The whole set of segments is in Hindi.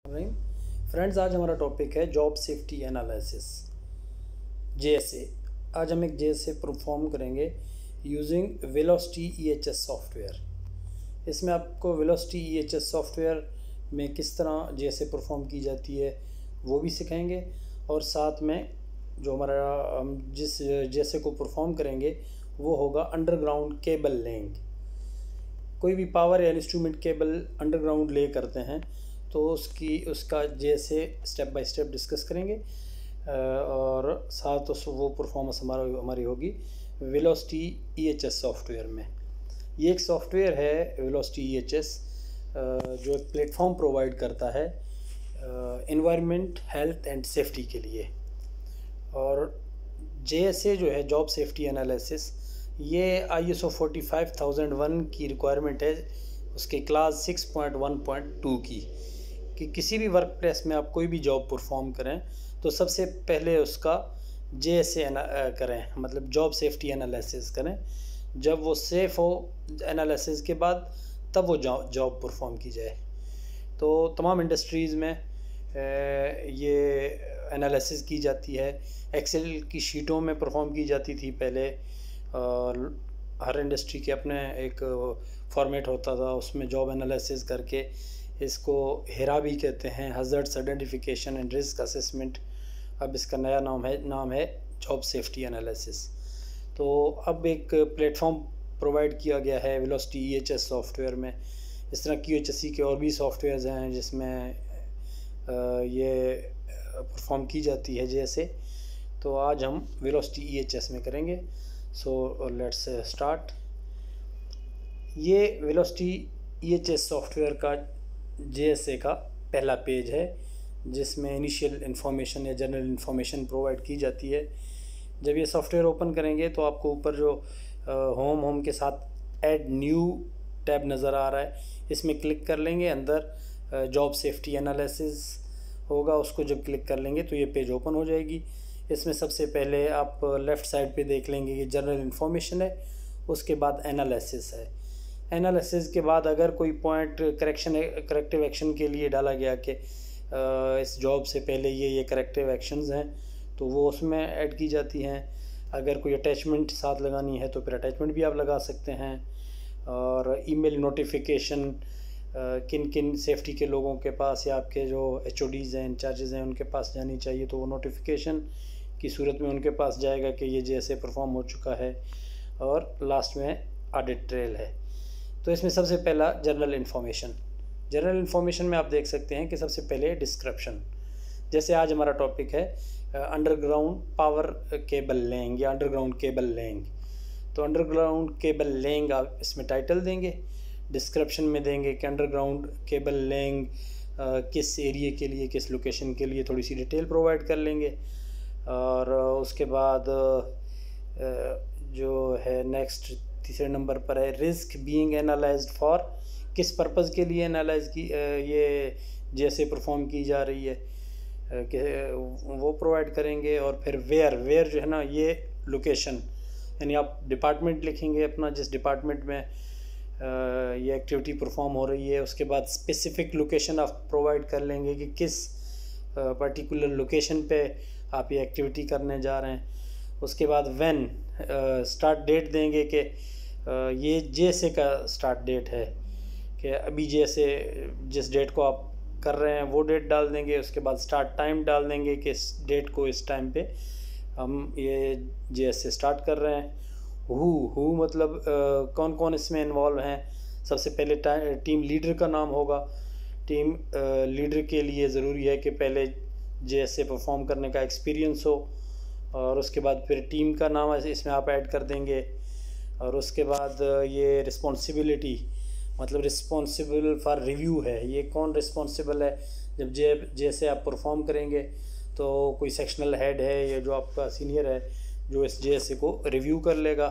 फ्रेंड्स, आज हमारा टॉपिक है जॉब सेफ्टी एनालिसिस JSA। आज हम एक JSA परफॉर्म करेंगे यूजिंग वेलोसिटी EHS सॉफ्टवेयर। इसमें आपको वेलोसिटी EHS सॉफ्टवेयर में किस तरह JSA परफॉर्म की जाती है वो भी सिखाएंगे, और साथ में जो हमारा हम जिस JSA को परफॉर्म करेंगे वो होगा अंडरग्राउंड केबल लेइंग। कोई भी पावर या इंस्ट्रूमेंट केबल अंडरग्राउंड ले करते हैं तो उसका JSA step by step discuss करेंगे, और साथ वो परफॉर्मेंस हमारी होगी वेलोसिटी EHS सॉफ्टवेयर में। ये एक सॉफ्टवेयर है वेलोसिटी EHS जो एक प्लेटफॉर्म प्रोवाइड करता है एनवायरनमेंट, हेल्थ एंड सेफ्टी के लिए। और JSA जो है जॉब सेफ्टी एनालिसिस, ये ISO 45001 की रिक्वायरमेंट है, उसके क्लास 6.1.2 की, कि किसी भी वर्क प्लेस में आप कोई भी जॉब परफॉर्म करें तो सबसे पहले उसका JSA करें, मतलब जॉब सेफ्टी एनालिसिस करें। जब वो सेफ़ हो एनालिसिस के बाद तब वो जॉब परफॉर्म की जाए। तो तमाम इंडस्ट्रीज़ में ये एनालिसिस की जाती है। एक्सेल की शीटों में परफॉर्म की जाती थी पहले, और हर इंडस्ट्री के अपने एक फॉर्मेट होता था, उसमें जॉब एनालिसिस करके, इसको हेरा भी कहते हैं, hazards identification and risk assessment. अब इसका नया नाम है जॉब सेफ्टी एनालिसिस। तो अब एक प्लेटफॉर्म प्रोवाइड किया गया है वेलोसिटी EHS सॉफ्टवेयर में। इस तरह QHSE के और भी सॉफ्टवेयर्स हैं जिसमें ये परफॉर्म की जाती है JSA। तो आज हम वेलोसिटी EHS में करेंगे। So let's start. ये वेलोसिटी EHS सॉफ्टवेयर का JSA का पहला पेज है, जिसमें इनिशियल इन्फॉर्मेशन या जनरल इन्फॉर्मेशन प्रोवाइड की जाती है। जब ये सॉफ्टवेयर ओपन करेंगे तो आपको ऊपर जो होम के साथ ऐड न्यू टैब नज़र आ रहा है, इसमें क्लिक कर लेंगे। अंदर जॉब सेफ्टी एनालिसिस होगा, उसको जब क्लिक कर लेंगे तो ये पेज ओपन हो जाएगी। इसमें सबसे पहले आप लेफ़्ट साइड पे देख लेंगे कि जनरल इन्फॉर्मेशन है, उसके बाद एनालिसिस है। एनालिसिस के बाद अगर कोई पॉइंट करेक्टिव एक्शन के लिए डाला गया कि इस जॉब से पहले ये करेक्टिव एक्शंस हैं, तो वो उसमें ऐड की जाती हैं। अगर कोई अटैचमेंट साथ लगानी है तो फिर अटैचमेंट भी आप लगा सकते हैं। और ईमेल नोटिफिकेशन किन किन सेफ्टी के लोगों के पास या आपके जो HODs हैं, इंचार्जेस हैं, उनके पास जानी चाहिए, तो वो नोटिफिकेशन की सूरत में उनके पास जाएगा कि ये JSA परफॉर्म हो चुका है। और लास्ट में ऑडिट ट्रेल है। तो इसमें सबसे पहला जनरल इन्फॉर्मेशन में आप देख सकते हैं कि सबसे पहले डिस्क्रिप्शन। जैसे आज हमारा टॉपिक है अंडरग्राउंड पावर केबल लेइंग या अंडरग्राउंड केबल लेइंग, तो अंडरग्राउंड केबल लेइंग आप इसमें टाइटल देंगे। डिस्क्रिप्शन में देंगे कि अंडरग्राउंड केबल लेइंग किस एरिया के लिए, किस लोकेशन के लिए, थोड़ी सी डिटेल प्रोवाइड कर लेंगे। और उसके बाद जो है नेक्स्ट तीसरे नंबर पर है रिस्क बीइंग एनालाइज्ड फॉर, किस पर्पज़ के लिए एनालाइज की ये JSA परफॉर्म की जा रही है कि वो प्रोवाइड करेंगे। और फिर वेयर जो है ना, ये लोकेशन, यानी आप डिपार्टमेंट लिखेंगे अपना, जिस डिपार्टमेंट में ये एक्टिविटी परफॉर्म हो रही है। उसके बाद स्पेसिफिक लोकेशन आप प्रोवाइड कर लेंगे कि किस पर्टिकुलर लोकेशन पे आप ये एक्टिविटी करने जा रहे हैं। उसके बाद व्हेन स्टार्ट डेट देंगे कि ये JSA का स्टार्ट डेट है, कि अभी JSA जिस डेट को आप कर रहे हैं वो डेट डाल देंगे। उसके बाद स्टार्ट टाइम डाल देंगे कि इस डेट को, इस टाइम पे हम ये JSA स्टार्ट कर रहे हैं। हु मतलब कौन कौन इसमें इन्वॉल्व हैं। सबसे पहले टीम लीडर का नाम होगा। टीम लीडर के लिए ज़रूरी है कि पहले JSA परफॉर्म करने का एक्सपीरियंस हो, और उसके बाद फिर टीम का नाम इसमें आप ऐड कर देंगे। और उसके बाद ये रिस्पॉन्सिबिलिटी, मतलब रिस्पॉन्सिबल फॉर रिव्यू है, ये कौन रिस्पॉन्सिबल है। जब JSA आप परफॉर्म करेंगे तो कोई सेक्शनल हेड है या जो आपका सीनियर है जो इस JSA को रिव्यू कर लेगा।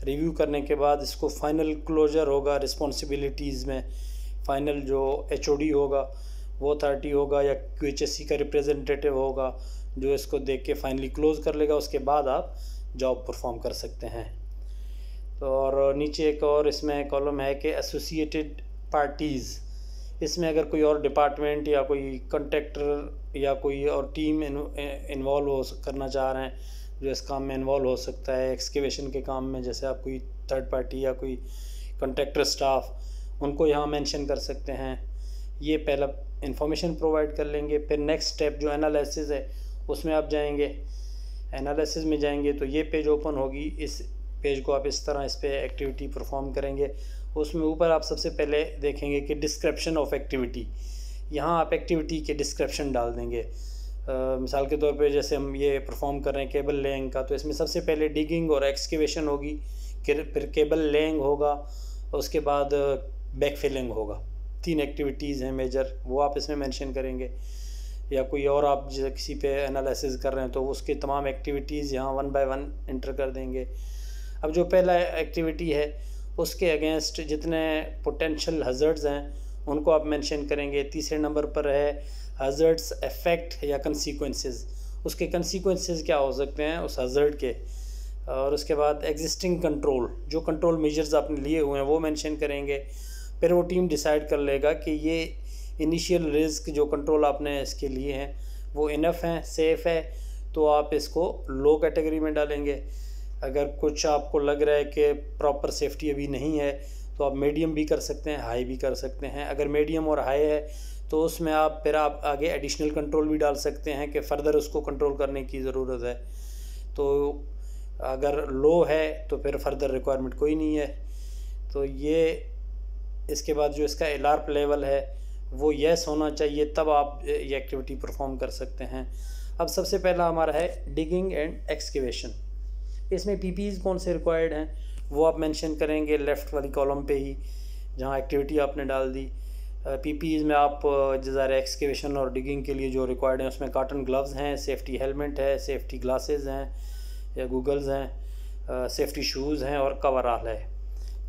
रिव्यू करने के बाद इसको फाइनल क्लोजर होगा रिस्पॉन्सिबिलिटीज़ में। फाइनल जो HOD होगा वो अथॉरिटी होगा या QHSE का रिप्रेजेंटेटिव होगा जो इसको देख के फाइनली क्लोज़ कर लेगा। उसके बाद आप जॉब परफॉर्म कर सकते हैं। तो और नीचे एक और इसमें कॉलम है कि एसोसिएटेड पार्टीज़, इसमें अगर कोई और डिपार्टमेंट या कोई कॉन्ट्रैक्टर या कोई और टीम इन्वॉल्व हो करना चाह रहे हैं जो इस काम में इन्वॉल्व हो सकता है एक्सकेवेशन के काम में, जैसे आप कोई थर्ड पार्टी या कोई कॉन्ट्रैक्टर स्टाफ, उनको यहाँ मेंशन कर सकते हैं। ये पहला इंफॉर्मेशन प्रोवाइड कर लेंगे। फिर नेक्स्ट स्टेप जो एनालिसिस है उसमें आप जाएंगे। एनालिसिस में जाएंगे तो ये पेज ओपन होगी। इस पेज को आप इस तरह इस पर एक्टिविटी परफॉर्म करेंगे। उसमें ऊपर आप सबसे पहले देखेंगे कि डिस्क्रिप्शन ऑफ एक्टिविटी, यहाँ आप एक्टिविटी के डिस्क्रिप्शन डाल देंगे। मिसाल के तौर पे जैसे हम ये परफॉर्म कर रहे हैं केबल लेइंग का, तो इसमें सबसे पहले डिगिंग और एक्सकेवेशन होगी, फिर केबल लेइंग होगा, उसके बाद बैकफिलिंग होगा। 3 एक्टिविटीज़ हैं मेजर, वो आप इसमें मेंशन करेंगे। या कोई और आप किसी पे एनालिसिस कर रहे हैं तो उसके तमाम एक्टिविटीज़ यहाँ 1 बाय 1 इंटर कर देंगे। अब जो पहला एक्टिविटी है उसके अगेंस्ट जितने पोटेंशियल हज़ार्ड्स हैं उनको आप मेंशन करेंगे। तीसरे नंबर पर है हज़ार्ड्स इफ़ेक्ट या कंसीक्वेंसेस, उसके कंसीक्वेंसेस क्या हो सकते हैं उस हज़ार्ड के। और उसके बाद एग्जिस्टिंग कंट्रोल, जो कंट्रोल मेजर्स आपने लिए हुए हैं वो मेंशन करेंगे। फिर वो टीम डिसाइड कर लेगा कि ये इनिशियल रिस्क जो कंट्रोल आपने इसके लिए हैं वो इनफ हैं, सेफ़ है, तो आप इसको लो कैटेगरी में डालेंगे। अगर कुछ आपको लग रहा है कि प्रॉपर सेफ्टी अभी नहीं है तो आप मीडियम भी कर सकते हैं, हाई भी कर सकते हैं। अगर मीडियम और हाई है तो उसमें आप आगे एडिशनल कंट्रोल भी डाल सकते हैं कि फ़र्दर उसको कंट्रोल करने की ज़रूरत है। तो अगर लो है तो फिर फर्दर रिक्वायरमेंट कोई नहीं है। तो ये इसके बाद जो इसका एलार्प लेवल है वो येस होना चाहिए, तब आप ये एक्टिविटी परफॉर्म कर सकते हैं। अब सबसे पहला हमारा है डिगिंग एंड एक्सकेवेशन। इसमें पीपीज़ कौन से रिक्वायर्ड हैं वो आप मेंशन करेंगे लेफ़्ट वाली कॉलम पे ही, जहाँ एक्टिविटी आपने डाल दी। पीपीज़ में आप ज़ाहिर एक्सकेवेशन और डिगिंग के लिए जो रिक्वायर्ड हैं उसमें कॉटन ग्लव्स हैं, सेफ्टी हेलमेट है, सेफ्टी ग्लासेस हैं या गूगल्स हैं, सेफ्टी शूज़ हैं और कवरऑल है।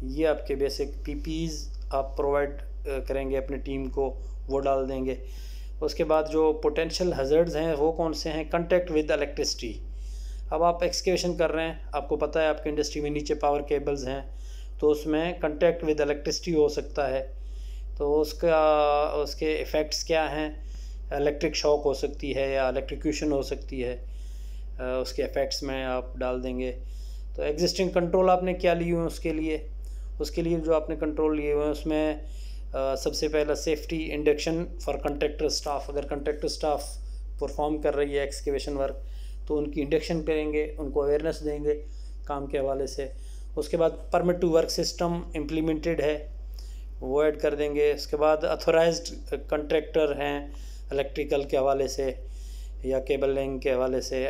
ये आपके बेसिक पीपीज़ आप प्रोवाइड करेंगे अपनी टीम को, वो डाल देंगे। उसके बाद जो पोटेंशियल हज़ार्ड्स हैं वो कौन से हैं, कांटेक्ट विद इलेक्ट्रिसिटी। अब आप एक्सकेवेशन कर रहे हैं, आपको पता है आपकी इंडस्ट्री में नीचे पावर केबल्स हैं, तो उसमें कांटेक्ट विद इलेक्ट्रिसिटी हो सकता है। तो उसके इफ़ेक्ट्स क्या हैं, इलेक्ट्रिक शॉक हो सकती है या इलेक्ट्रिक्यूशन हो सकती है, उसके इफ़ेक्ट्स में आप डाल देंगे। तो एग्जिस्टिंग कंट्रोल आपने क्या लिए हुए हैं उसके लिए जो आपने कंट्रोल लिए हुए हैं उसमें सबसे पहला safety induction for contractor staff. अगर कंट्रैक्टर स्टाफ परफॉर्म कर रही है एक्सकेवेशन वर्क तो उनकी इंडक्शन करेंगे, उनको अवेयरनेस देंगे काम के हवाले से। उसके बाद permit to work system implemented है, वो ऐड कर देंगे। उसके बाद अथोराइज्ड कंट्रैक्टर हैं इलेक्ट्रिकल के हवाले से या केबल लेइंग के हवाले से,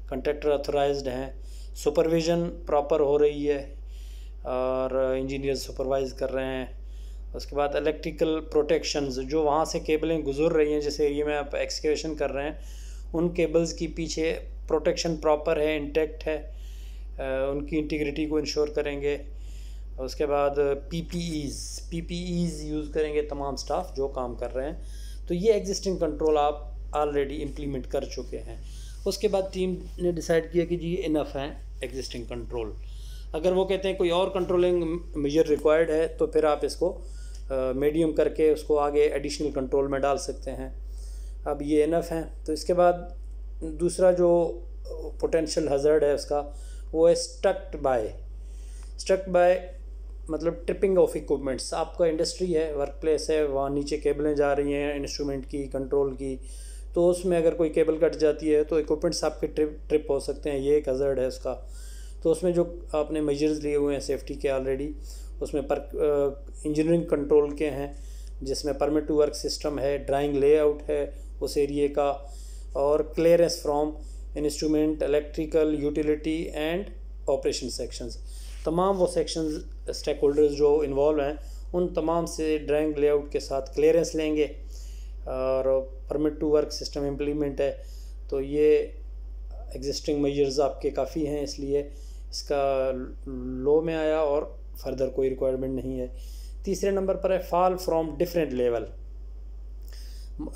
कंट्रैक्टर अथोराइज्ड हैं। सुपरविज़न प्रॉपर हो रही है और इंजीनियर सुपरवाइज़ कर रहे हैं। उसके बाद इलेक्ट्रिकल प्रोटेक्शंस, जो वहाँ से केबलें गुजर रही हैं जिस एरिया में आप एक्सकेवेशन कर रहे हैं उन केबल्स की पीछे प्रोटेक्शन प्रॉपर है, इंटैक्ट है, उनकी इंटीग्रिटी को इंश्योर करेंगे। उसके बाद पीपीईज़ यूज़ करेंगे तमाम स्टाफ जो काम कर रहे हैं। तो ये एग्जिस्टिंग कंट्रोल आप ऑलरेडी इम्प्लीमेंट कर चुके हैं। उसके बाद टीम ने डिसाइड किया कि जी ये इनफ है एग्जिस्टिंग कंट्रोल। अगर वो कहते हैं कोई और कंट्रोलिंग मेजर रिक्वायर्ड है तो फिर आप इसको मीडियम करके उसको आगे एडिशनल कंट्रोल में डाल सकते हैं। अब ये इनफ है। तो इसके बाद दूसरा जो पोटेंशियल हज़ार्ड है उसका वो है स्टक्ड बाय मतलब ट्रिपिंग ऑफ इक्विपमेंट्स। आपका इंडस्ट्री है, वर्क प्लेस है, वहाँ नीचे केबलें जा रही हैं इंस्ट्रूमेंट की, कंट्रोल की, तो उसमें अगर कोई केबल कट जाती है तो इक्विपमेंट्स आपके ट्रिप हो सकते हैं, ये एक हज़ार्ड है उसका। तो उसमें जो आपने मेजर्स लिए हुए हैं सेफ्टी के ऑलरेडी, उसमें इंजीनियरिंग कंट्रोल के हैं जिसमें परमिट टू वर्क सिस्टम है, ड्राइंग लेआउट है उस एरिए का, और clearance from instrument, electrical, utility and operation sections. तमाम वो सेक्शंस स्टेक होल्डर्स जो इन्वॉल्व हैं उन तमाम से ड्राइंग लेआउट के साथ क्लियरेंस लेंगे और permit to work system implement है। तो ये एग्जिस्टिंग मेजर्स आपके काफ़ी हैं, इसलिए इसका लो में आया और फर्दर कोई रिक्वायरमेंट नहीं है। तीसरे नंबर पर है fall from different level.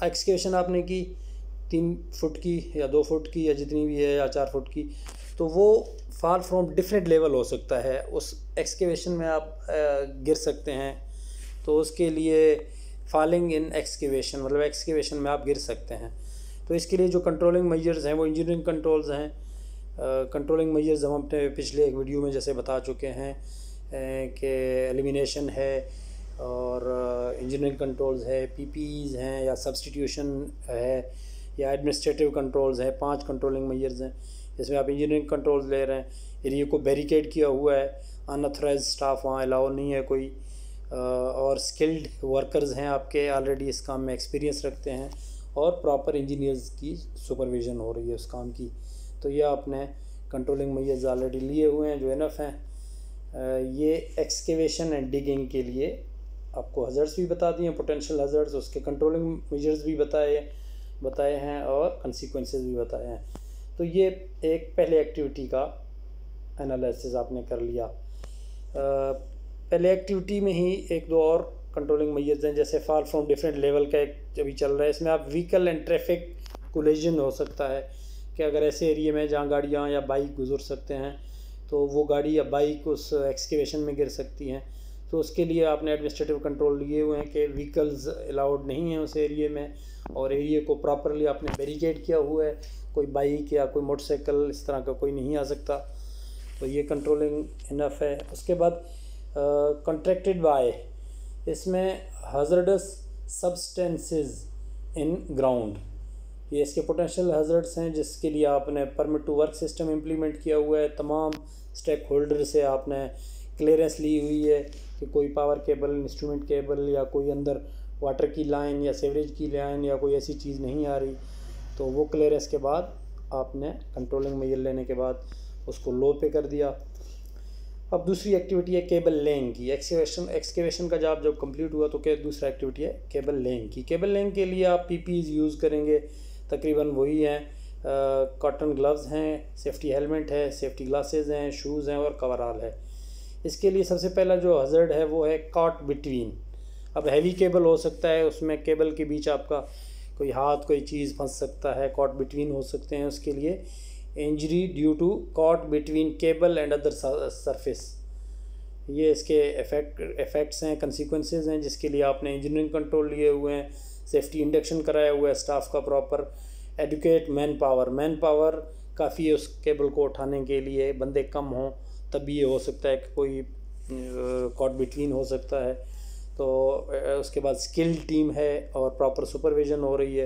Excavation आपने की 3 फुट की या 2 फुट की या जितनी भी है या 4 फुट की, तो वो फॉल फ्रॉम डिफरेंट लेवल हो सकता है। उस एक्सकेवेशन में आप गिर सकते हैं। तो उसके लिए फॉलिंग इन एक्सकेवेशन, मतलब एक्सकेवेशन में आप गिर सकते हैं। तो इसके लिए जो कंट्रोलिंग मेजर्स हैं वो इंजीनियरिंग कंट्रोल्स हैं। कंट्रोलिंग मेजर्स हम अपने पिछले एक वीडियो में जैसे बता चुके हैं कि एलिमिनेशन है और इंजीनियरिंग कंट्रोल्स है, पीपीईज हैं या सब्स्टिट्यूशन है या एडमिनिस्ट्रेटिव कंट्रोल्स हैं। 5 कंट्रोलिंग मेजर्स हैं। इसमें आप इंजीनियरिंग कंट्रोल्स ले रहे हैं, एरिया को बैरिकेड किया हुआ है, अनऑथराइज स्टाफ वहाँ अलाउ नहीं है कोई, और स्किल्ड वर्कर्स हैं आपके, ऑलरेडी इस काम में एक्सपीरियंस रखते हैं, और प्रॉपर इंजीनियर्स की सुपरविज़न हो रही है उस काम की। तो ये आपने कंट्रोलिंग मेजर्स ऑलरेडी लिए हुए हैं जो इनफ हैं। ये एक्सकेवेशन एंड डिगिंग के लिए आपको हज़र्ड्स भी बता दिए, पोटेंशियल हज़र्ड्स, उसके कंट्रोलिंग मेजर्स भी बताए हैं और कंसिक्वेंसेस भी बताए हैं। तो ये एक पहले एक्टिविटी का एनालिसिस आपने कर लिया। पहले एक्टिविटी में ही एक दो और कंट्रोलिंग मेजर्स हैं, जैसे फॉल फ्रॉम डिफरेंट लेवल का एक अभी चल रहा है। इसमें आप व्हीकल एंड ट्रैफिक कोलिजन हो सकता है कि अगर ऐसे एरिया में जहाँ गाड़ियाँ या बाइक गुजर सकते हैं तो वो गाड़ी या बाइक उस एक्सकेवेशन में गिर सकती हैं। तो उसके लिए आपने एडमिनिस्ट्रेटिव कंट्रोल लिए हुए हैं कि व्हीकल्स अलाउड नहीं हैं उस एरिया में, और एरिया को प्रॉपरली आपने बैरिकेड किया हुआ है, कोई बाइक या कोई मोटरसाइकिल इस तरह का कोई नहीं आ सकता। तो ये कंट्रोलिंग इनफ है। उसके बाद कॉन्ट्रैक्टेड बाय, इसमें हज़ार्डस सब्सटेंसेस इन ग्राउंड, ये इसके पोटेंशियल हज़ार्ड्स हैं जिसके लिए आपने permit to work system implement किया हुआ है। तमाम स्टेक होल्डर से आपने क्लियरेंस ली हुई है कि कोई पावर केबल, इंस्ट्रूमेंट केबल या कोई अंदर वाटर की लाइन या सीवरेज की लाइन या कोई ऐसी चीज़ नहीं आ रही। तो वो क्लियरेंस के बाद आपने कंट्रोलिंग मेजर लेने के बाद उसको लो पे कर दिया। अब दूसरी एक्टिविटी है केबल लेइंग की। एक्सकेवेशन का जब कंप्लीट हुआ तो क्या दूसरा एक्टिविटी है केबल लेइंग की। केबल लेइंग के लिए आप पीपीईज यूज़ करेंगे, तकरीबन वही हैं, कॉटन ग्लव्स हैं, सेफ्टी हेलमेट है, सेफ्टी ग्लासेस हैं, शूज़ हैं और कवरऑल है। इसके लिए सबसे पहला जो हज़र्ड है वो है कॉट बिटवीन। अब हैवी केबल हो सकता है, उसमें केबल के बीच आपका कोई हाथ कोई चीज़ फंस सकता है, कॉट बिटवीन हो सकते हैं। उसके लिए injury due to caught between cable and other surface, ये इसके इफ़ेक्ट्स हैं, कंसिक्वेंसेस हैं, जिसके लिए आपने इंजीनियरिंग कंट्रोल लिए हुए हैं, सेफ्टी इंडक्शन कराया हुआ है स्टाफ का प्रॉपर, एडुकेट मैन पावर काफ़ी है उस केबल को उठाने के लिए, बंदे कम हों तभी ये हो सकता है कि कोई कॉट बिटवीन हो सकता है। तो उसके बाद स्किल टीम है और प्रॉपर सुपरविज़न हो रही है,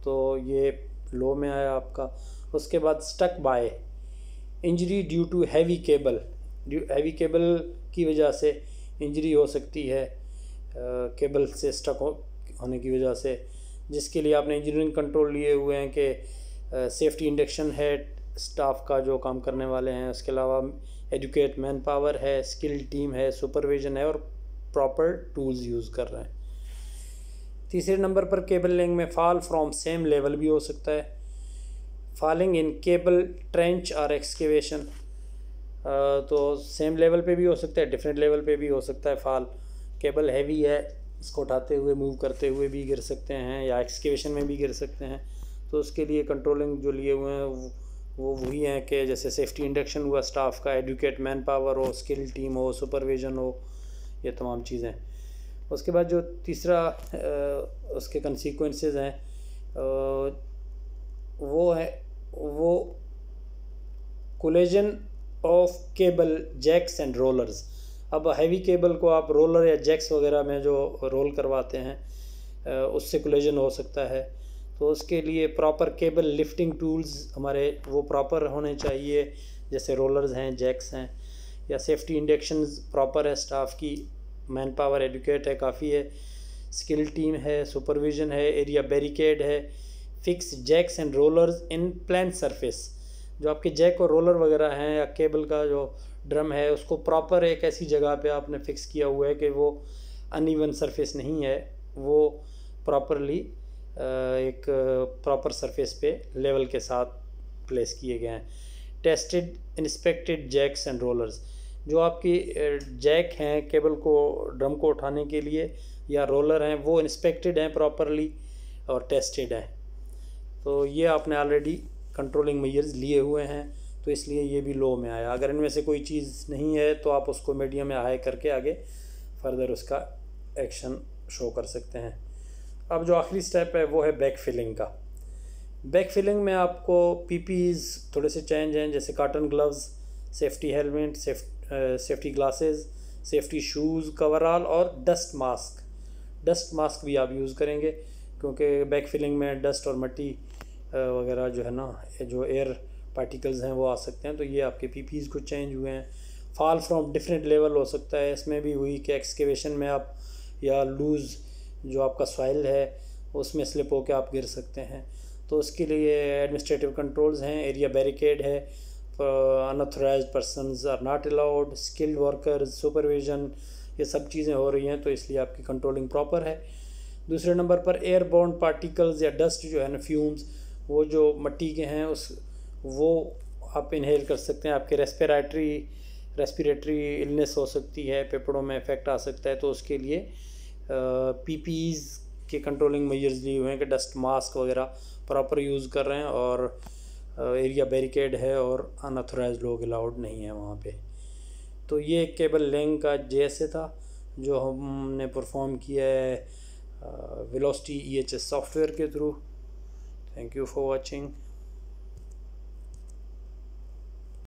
तो ये लो में आया आपका। उसके बाद stuck by, injury due to heavy cable की वजह से इंजरी हो सकती है, केबल से स्टक होने की वजह से, जिसके लिए आपने इंजीनियरिंग कंट्रोल लिए हुए हैं कि सेफ्टी इंडक्शन है स्टाफ का जो काम करने वाले हैं, उसके अलावा एडुकेट मैन पावर है, स्किल टीम है, सुपरविज़न है और प्रॉपर टूल्स यूज़ कर रहे हैं। तीसरे नंबर पर केबल लेइंग में फॉल फ्रॉम सेम लेवल भी हो सकता है, फॉलिंग इन केबल ट्रेंच और एक्सकेवेशन, तो सेम लेवल पे भी हो सकता है, डिफरेंट लेवल पे भी हो सकता है फॉल। केबल हैवी है, इसको उठाते हुए मूव करते हुए भी गिर सकते हैं या एक्सकेवेशन में भी गिर सकते हैं। तो उसके लिए कंट्रोलिंग जो लिए हुए हैं वो वही हैं कि जैसे सेफ्टी इंडक्शन हुआ स्टाफ का, एडुकेट मैन पावर हो, स्किल टीम हो, सुपरविज़न हो, ये तमाम चीज़ें। उसके बाद जो तीसरा उसके कंसिक्वेंसेस हैं वो collision of cable jacks and rollers. अब हैवी केबल को आप रोलर या जैक्स वगैरह में जो रोल करवाते हैं उससे कोलिजन हो सकता है। तो उसके लिए प्रॉपर केबल लिफ्टिंग टूल्स हमारे वो प्रॉपर होने चाहिए, जैसे रोलर्स हैं, जैक्स हैं, या सेफ्टी इंडक्शंस प्रॉपर है स्टाफ की, मैन पावर एडुकेट है, काफ़ी है, स्किल टीम है, सुपरविज़न है, एरिया बैरिकेड है, fix jacks and rollers in plain surface. जो आपके जैक और रोलर वगैरह हैं या केबल का जो ड्रम है उसको प्रॉपर एक ऐसी जगह पे आपने फ़िक्स किया हुआ है कि वो अनइवन सरफेस नहीं है, वो प्रॉपरली एक प्रॉपर सरफेस पे लेवल के साथ प्लेस किए गए हैं। Tested inspected jacks and rollers, जो आपकी जैक हैं केबल को ड्रम को उठाने के लिए या रोलर हैं वो इंस्पेक्टेड हैं प्रॉपरली और टेस्टेड हैं। तो ये आपने ऑलरेडी कंट्रोलिंग मेजर्स लिए हुए हैं, तो इसलिए ये भी लो में आया। अगर इनमें से कोई चीज़ नहीं है तो आप उसको मीडियम या हाई करके आगे फर्दर उसका एक्शन शो कर सकते हैं। अब जो आखिरी स्टेप है वो है बैक फिलिंग का। बैक फिलिंग में आपको पीपीज़ थोड़े से चेंज हैं, जैसे cotton gloves, safety helmet, safety glasses, safety shoes, coverall और डस्ट मास्क। डस्ट मास्क भी आप यूज़ करेंगे क्योंकि बैक फिलिंग में डस्ट और मिट्टी वगैरह जो है ना, जो एयर पार्टिकल्स हैं वो आ सकते हैं, तो ये आपके पीपीज़ कुछ चेंज हुए हैं। फॉल फ्रॉम डिफरेंट लेवल हो सकता है, इसमें भी हुई कि एक्सकेवेशन में आप या लूज़ जो आपका सॉइल है उसमें स्लिप होकर आप गिर सकते हैं, तो उसके लिए एडमिनिस्ट्रेटिव कंट्रोल्स हैं। एरिया बैरिकेड है, unauthorised persons are not allowed, skilled workers, supervision, ये सब चीज़ें हो रही हैं, तो इसलिए आपकी कंट्रोलिंग प्रॉपर है। दूसरे नंबर पर एयरबोर्न पार्टिकल्स या डस्ट जो है ना, फ्यूम्स, वो जो मिट्टी के हैं वो आप इनहेल कर सकते हैं, आपके रेस्पिरेटरी इलनेस हो सकती है, फेफड़ों में इफेक्ट आ सकता है, तो उसके लिए पीपीज़ के कंट्रोलिंग मेजर्स लिए हुए हैं कि डस्ट मास्क वगैरह प्रॉपर यूज़ कर रहे हैं, और एरिया बैरिकेड है और अनऑथराइज्ड लोग अलाउड नहीं है वहाँ पे। तो ये केबल लैंग का JSA था जो हमने परफॉर्म किया है वेलोसिटी EHS सॉफ्टवेयर के through. Thank you for watching.